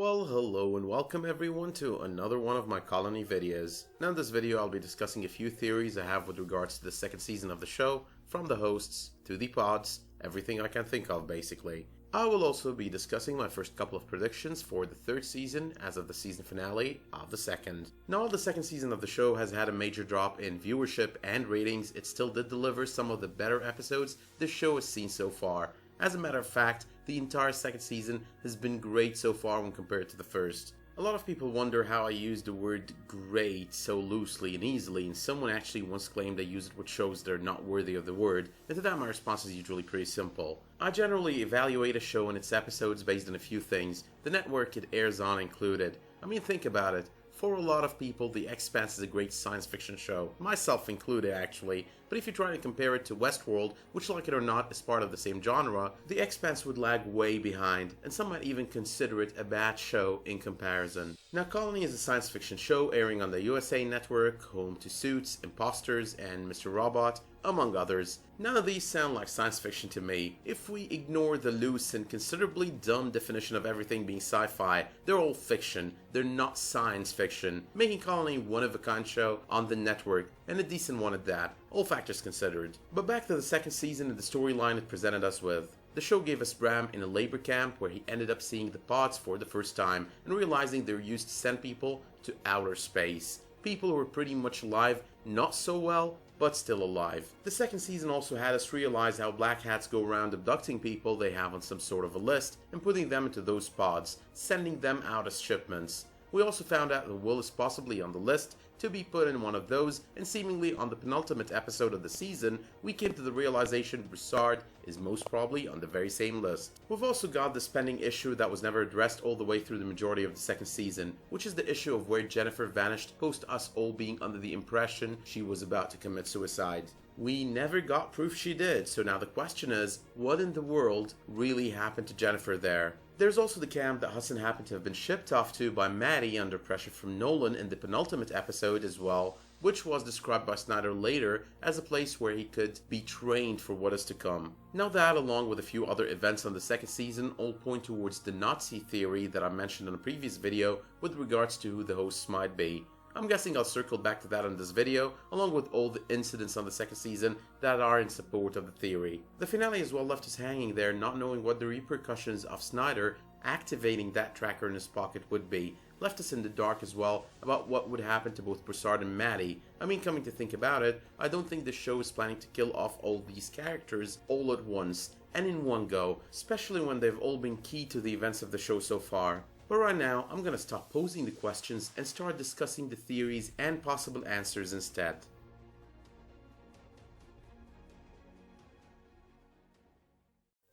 Well, hello and welcome everyone to another one of my colony videos. Now in this video I'll be discussing a few theories I have with regards to the second season of the show, from the hosts to the pods, everything I can think of basically. I will also be discussing my first couple of predictions for the third season as of the season finale of the second. Now while the second season of the show has had a major drop in viewership and ratings, it still did deliver some of the better episodes the show has seen so far. As a matter of fact, the entire second season has been great so far when compared to the first. A lot of people wonder how I use the word great so loosely and easily, and someone actually once claimed I use it with shows that are not worthy of the word, and to that my response is usually pretty simple. I generally evaluate a show and its episodes based on a few things, the network it airs on included. I mean, think about it. For a lot of people, The Expanse is a great science fiction show, myself included actually, but if you try to compare it to Westworld, which like it or not is part of the same genre, The Expanse would lag way behind, and some might even consider it a bad show in comparison. Now Colony is a science fiction show airing on the USA Network, home to Suits, Imposters, and Mr. Robot, among others. None of these sound like science fiction to me. If we ignore the loose and considerably dumb definition of everything being sci-fi, they're all fiction, they're not science fiction, making Colony one of a kind show on the network, and a decent one at that, all factors considered. But back to the second season and the storyline it presented us with. The show gave us Bram in a labor camp where he ended up seeing the pods for the first time and realizing they're used to send people to outer space. People who were pretty much alive, not so well, but still alive. The second season also had us realize how black hats go around abducting people they have on some sort of a list and putting them into those pods, sending them out as shipments. We also found out that Will is possibly on the list to be put in one of those, and seemingly on the penultimate episode of the season, we came to the realization Broussard is most probably on the very same list. We've also got this pending issue that was never addressed all the way through the majority of the second season, which is the issue of where Jennifer vanished post us all being under the impression she was about to commit suicide. We never got proof she did, so now the question is, what in the world really happened to Jennifer there? There's also the camp that Hudson happened to have been shipped off to by Maddie under pressure from Nolan in the penultimate episode as well, which was described by Snyder later as a place where he could be trained for what is to come. Now that, along with a few other events on the second season, all point towards the Nazi theory that I mentioned in a previous video with regards to who the hosts might be. I'm guessing I'll circle back to that in this video, along with all the incidents on the second season that are in support of the theory. The finale as well left us hanging there, not knowing what the repercussions of Snyder activating that tracker in his pocket would be. Left us in the dark as well about what would happen to both Broussard and Maddie. I mean, coming to think about it, I don't think the show is planning to kill off all these characters all at once, and in one go, especially when they've all been key to the events of the show so far. But right now, I'm gonna stop posing the questions and start discussing the theories and possible answers instead.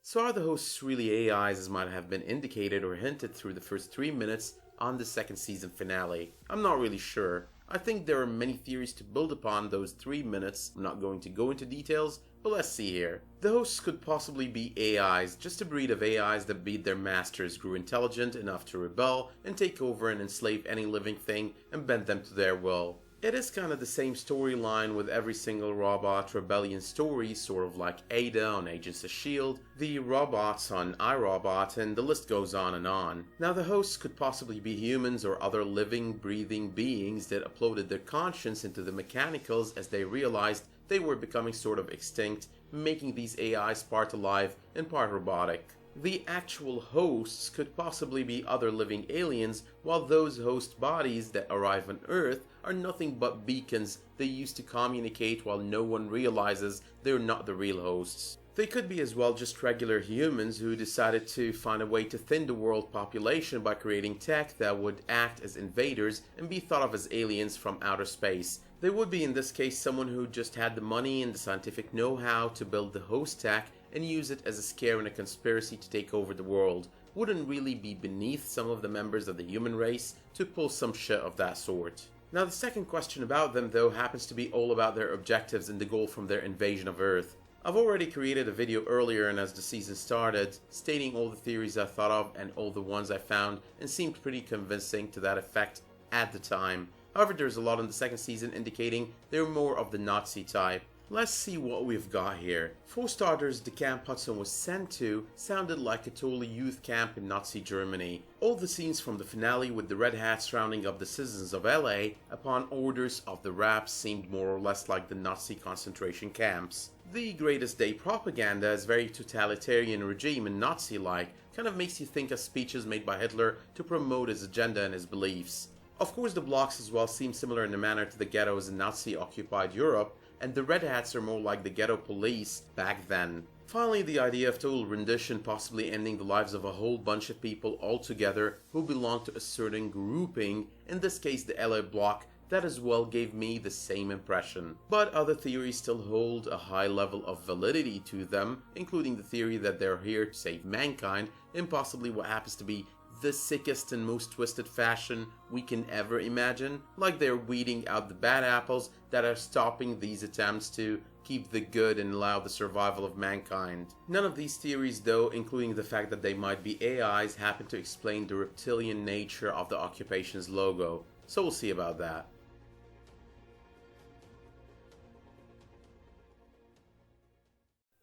So are the hosts really AIs as might have been indicated or hinted through the first 3 minutes on the second season finale? I'm not really sure. I think there are many theories to build upon those 3 minutes. I'm not going to go into details, but let's see here. The hosts could possibly be AIs, just a breed of AIs that beat their masters, grew intelligent enough to rebel and take over and enslave any living thing and bend them to their will. It is kind of the same storyline with every single robot rebellion story, sort of like Ada on Agents of S.H.I.E.L.D., the robots on iRobot, and the list goes on and on. Now the hosts could possibly be humans or other living, breathing beings that uploaded their conscience into the mechanicals as they realized they were becoming sort of extinct, making these AIs part alive and part robotic. The actual hosts could possibly be other living aliens, while those host bodies that arrive on Earth are nothing but beacons they use to communicate while no one realizes they're not the real hosts. They could be as well just regular humans who decided to find a way to thin the world population by creating tech that would act as invaders and be thought of as aliens from outer space. They would be in this case someone who just had the money and the scientific know-how to build the host tech and use it as a scare and a conspiracy to take over the world. Wouldn't really be beneath some of the members of the human race to pull some shit of that sort. Now the second question about them though happens to be all about their objectives and the goal from their invasion of Earth. I've already created a video earlier and as the season started, stating all the theories I thought of and all the ones I found and seemed pretty convincing to that effect at the time. However, there's a lot in the second season indicating they're more of the Nazi type. Let's see what we've got here. For starters, the camp Hudson was sent to sounded like a totally youth camp in Nazi Germany. All the scenes from the finale with the red hats rounding up the citizens of LA upon orders of the Raps seemed more or less like the Nazi concentration camps. The Greatest Day propaganda is very totalitarian regime and Nazi-like, kind of makes you think of speeches made by Hitler to promote his agenda and his beliefs. Of course, the blocks as well seem similar in a manner to the ghettos in Nazi-occupied Europe, and the Red Hats are more like the ghetto police back then. Finally, the idea of total rendition possibly ending the lives of a whole bunch of people altogether who belong to a certain grouping, in this case the LA block, that as well gave me the same impression. But other theories still hold a high level of validity to them, including the theory that they're here to save mankind in possibly what happens to be the sickest and most twisted fashion we can ever imagine, like they're weeding out the bad apples that are stopping these attempts to keep the good and allow the survival of mankind. None of these theories though, including the fact that they might be AIs, happen to explain the reptilian nature of the occupation's logo, so we'll see about that.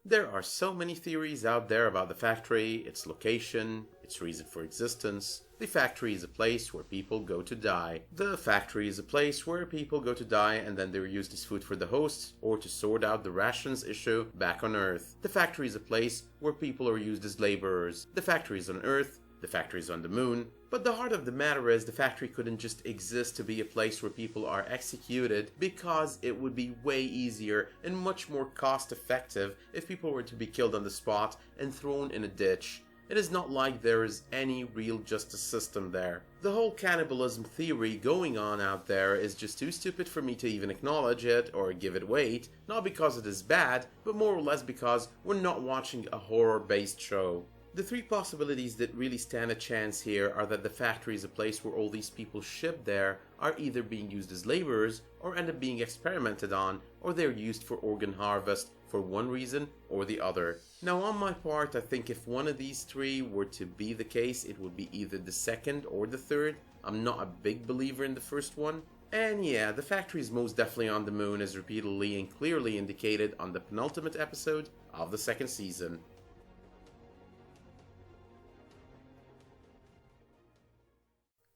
There are so many theories out there about the factory, its location, its reason for existence. The factory is a place where people go to die. The factory is a place where people go to die and then they're used as food for the hosts or to sort out the rations issue back on Earth. The factory is a place where people are used as laborers. The factory is on Earth. The factory is on the moon. But the heart of the matter is the factory couldn't just exist to be a place where people are executed, because it would be way easier and much more cost effective if people were to be killed on the spot and thrown in a ditch. It is not like there is any real justice system there. The whole cannibalism theory going on out there is just too stupid for me to even acknowledge it or give it weight, not because it is bad, but more or less because we're not watching a horror-based show. The three possibilities that really stand a chance here are that the factory is a place where all these people shipped there are either being used as laborers or end up being experimented on, or they're used for organ harvest for one reason or the other. Now on my part, I think if one of these three were to be the case, it would be either the second or the third. I'm not a big believer in the first one. And yeah, the factory is most definitely on the moon, as repeatedly and clearly indicated on the penultimate episode of the second season.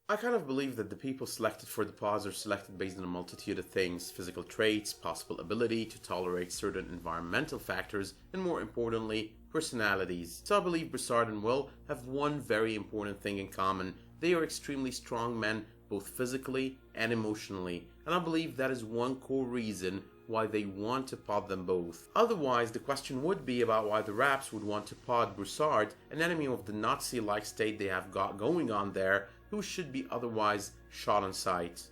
I kind of believe that the people selected for the pods are selected based on a multitude of things: physical traits, possible ability to tolerate certain environmental factors, and more importantly, personalities. So I believe Broussard and Will have one very important thing in common. They are extremely strong men, both physically and emotionally, and I believe that is one core reason why they want to pod them both. Otherwise, the question would be about why the Raps would want to pod Broussard, an enemy of the Nazi-like state they have got going on there, who should be otherwise shot on sight.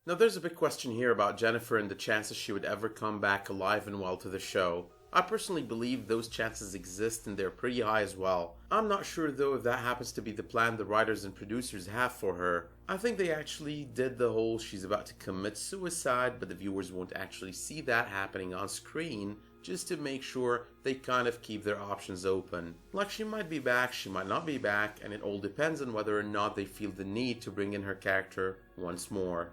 Now there's a big question here about Jennifer and the chances she would ever come back alive and well to the show. I personally believe those chances exist and they're pretty high as well. I'm not sure though if that happens to be the plan the writers and producers have for her. I think they actually did the whole she's about to commit suicide, but the viewers won't actually see that happening on screen, just to make sure they kind of keep their options open. Like, she might be back, she might not be back, and it all depends on whether or not they feel the need to bring in her character once more.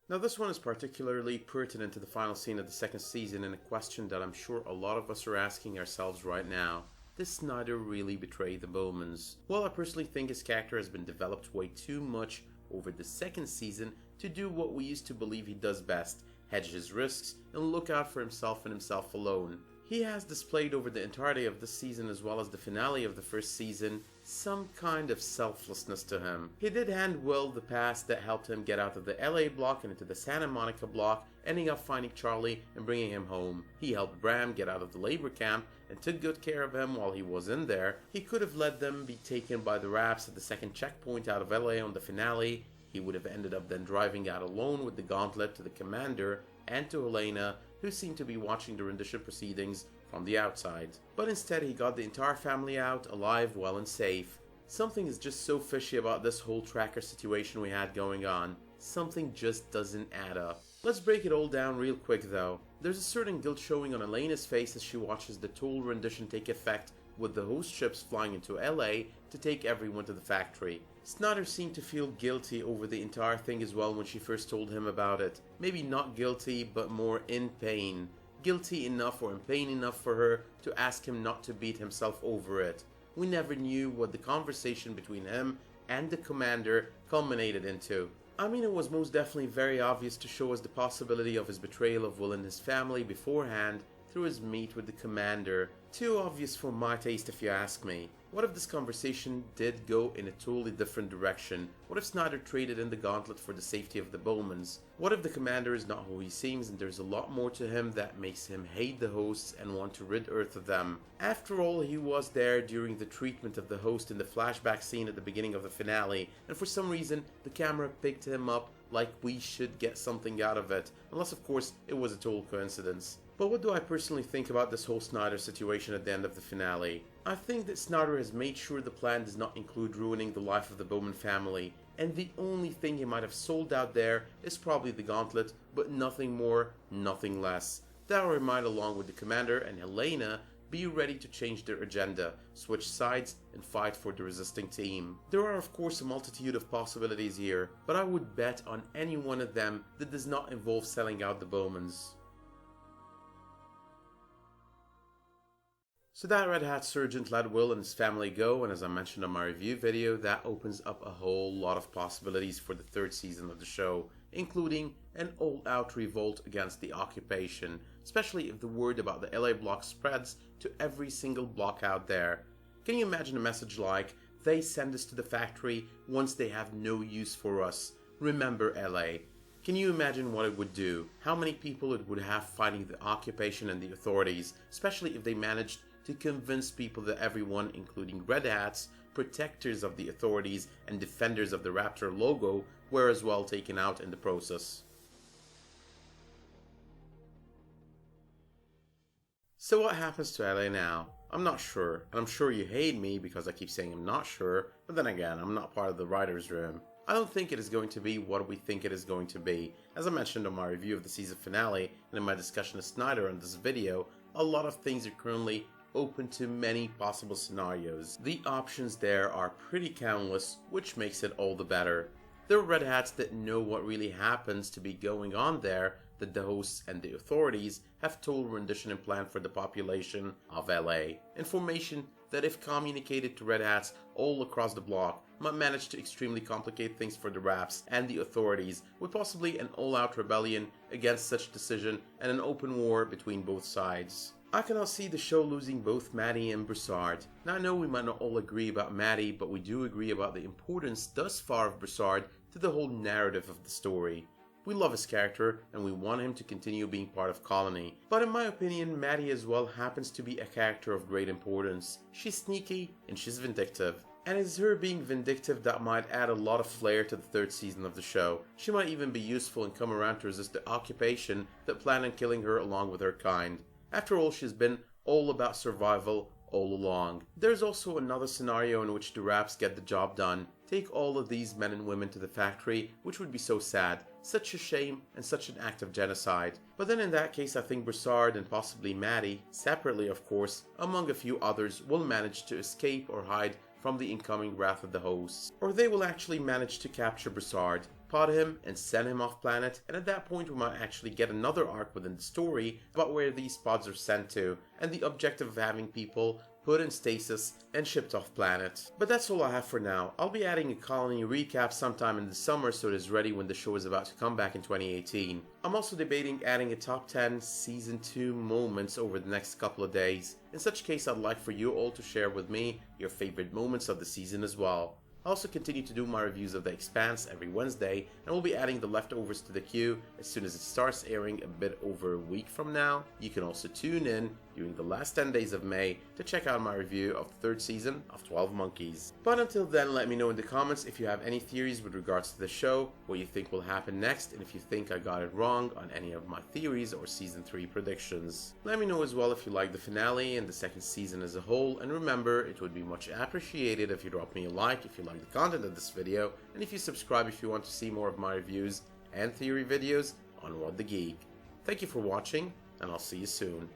Now this one is particularly pertinent to the final scene of the second season, and a question that I'm sure a lot of us are asking ourselves right now. Did Snyder really betray the Bowmans? Well, I personally think his character has been developed way too much over the second season to do what we used to believe he does best: hedge his risks and look out for himself and himself alone. He has displayed over the entirety of this season, as well as the finale of the first season, some kind of selflessness to him. He did hand Will the pass that helped him get out of the LA block and into the Santa Monica block, ending up finding Charlie and bringing him home. He helped Bram get out of the labor camp and took good care of him while he was in there. He could have let them be taken by the Raps at the second checkpoint out of LA on the finale. He would have ended up then driving out alone with the gauntlet to the commander and to Helena, who seemed to be watching the rendition proceedings from the outside. But instead he got the entire family out, alive, well and safe. Something is just so fishy about this whole tracker situation we had going on. Something just doesn't add up. Let's break it all down real quick though. There's a certain guilt showing on Helena's face as she watches the total rendition take effect with the host ships flying into LA to take everyone to the factory. Snyder seemed to feel guilty over the entire thing as well when she first told him about it. Maybe not guilty, but more in pain. Guilty enough or in pain enough for her to ask him not to beat himself over it. We never knew what the conversation between him and the commander culminated into. I mean, it was most definitely very obvious to show us the possibility of his betrayal of Will and his family beforehand through his meet with the commander. Too obvious for my taste if you ask me. What if this conversation did go in a totally different direction? What if Snyder traded in the gauntlet for the safety of the Bowmans? What if the commander is not who he seems and there's a lot more to him that makes him hate the hosts and want to rid Earth of them? After all, he was there during the treatment of the host in the flashback scene at the beginning of the finale, and for some reason the camera picked him up like we should get something out of it, unless of course it was a total coincidence. But what do I personally think about this whole Snyder situation at the end of the finale? I think that Snyder has made sure the plan does not include ruining the life of the Bowman family, and the only thing he might have sold out there is probably the gauntlet, but nothing more, nothing less. That way might, along with the commander and Helena, be ready to change their agenda, switch sides, and fight for the resisting team. There are of course a multitude of possibilities here, but I would bet on any one of them that does not involve selling out the Bowmans. So that Red Hat Sergeant let Will and his family go, and as I mentioned on my review video, that opens up a whole lot of possibilities for the third season of the show, including an all-out revolt against the occupation, especially if the word about the LA block spreads to every single block out there. Can you imagine a message like, "They send us to the factory once they have no use for us. Remember LA." Can you imagine what it would do? How many people it would have fighting the occupation and the authorities, especially if they managed to convince people that everyone, including Red Hats, protectors of the authorities and defenders of the Raptor logo, were as well taken out in the process. So what happens to LA now? I'm not sure, and I'm sure you hate me because I keep saying I'm not sure, but then again, I'm not part of the writer's room. I don't think it is going to be what we think it is going to be. As I mentioned on my review of the season finale and in my discussion of Snyder on this video, a lot of things are currently open to many possible scenarios. The options there are pretty countless, which makes it all the better. There are Red Hats that know what really happens to be going on there, that the hosts and the authorities have total rendition and plan for the population of LA. Information that if communicated to Red Hats all across the block might manage to extremely complicate things for the Raps and the authorities, with possibly an all-out rebellion against such decision and an open war between both sides. I cannot see the show losing both Maddie and Broussard. Now I know we might not all agree about Maddie, but we do agree about the importance thus far of Broussard to the whole narrative of the story. We love his character and we want him to continue being part of Colony. But in my opinion, Maddie as well happens to be a character of great importance. She's sneaky and she's vindictive. And it's her being vindictive that might add a lot of flair to the third season of the show. She might even be useful and come around to resist the occupation that planned on killing her along with her kind. After all, she's been all about survival all along. There's also another scenario in which the Raps get the job done. Take all of these men and women to the factory, which would be so sad. Such a shame and such an act of genocide. But then in that case I think Broussard and possibly Maddie, separately of course, among a few others, will manage to escape or hide from the incoming wrath of the hosts. Or they will actually manage to capture Broussard, pod him and send him off planet, and at that point we might actually get another arc within the story about where these pods are sent to, and the objective of having people put in stasis and shipped off planet. But that's all I have for now. I'll be adding a Colony recap sometime in the summer so it is ready when the show is about to come back in 2018. I'm also debating adding a top 10 season 2 moments over the next couple of days. In such case I'd like for you all to share with me your favorite moments of the season as well. I also continue to do my reviews of The Expanse every Wednesday, and we'll be adding the leftovers to the queue as soon as it starts airing a bit over a week from now. You can also tune in during the last 10 days of May to check out my review of the third season of 12 Monkeys. But until then, let me know in the comments if you have any theories with regards to the show, what you think will happen next, and if you think I got it wrong on any of my theories or season 3 predictions. Let me know as well if you like the finale and the second season as a whole, and remember, it would be much appreciated if you drop me a like if you like the content of this video, and if you subscribe if you want to see more of my reviews and theory videos on What the Geek. Thank you for watching, and I'll see you soon.